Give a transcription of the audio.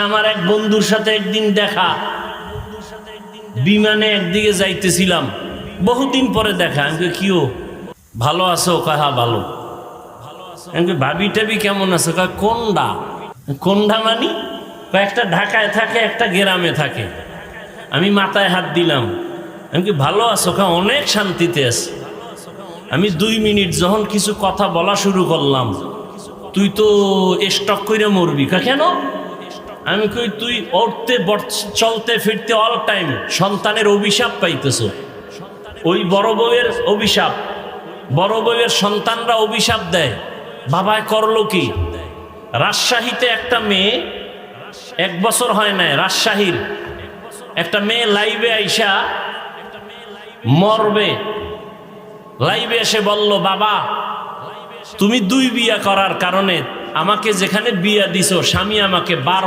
আমার এক বন্ধুর সাথে একদিন দেখা, বিমানে একদিকে যাইতেছিলাম, বহুদিন পরে দেখা। আমি কিও ভালো আছো? কয় হ্যাঁ ভালো। আমি ভাবি টাবি কেমন আছে? কয় কোনডা? কোনডা মানি? একটা ঢাকায় থাকে, একটা গ্রামে থাকে। আমি মাথায় হাত দিলাম। আমি কি ভালো আছো? কয় অনেক শান্তিতে আছে। আমি 2 মিনিট যখন কিছু কথা বলা শুরু করলাম, তুই তো স্টক করে মরবি। কেন? আমি কই তুই উঠতে চলতে ফিরতে অল টাইম সন্তানের অভিশাপ পাইতেছ। ওই বড় বউয়ের অভিশাপ, বড় বউয়ের সন্তানরা অভিশাপ দেয়। বাবায় করলো কি? রাজশাহীতে একটা মেয়ে, 1 বছর হয় নাই, রাজশাহীর একটা মেয়ে লাইভে আইসা মরবে, লাইভে এসে বলল, বাবা তুমি 2 বিয়া করার কারণে আমাকে যেখানে বিয়া দিছো, স্বামী আমাকে বার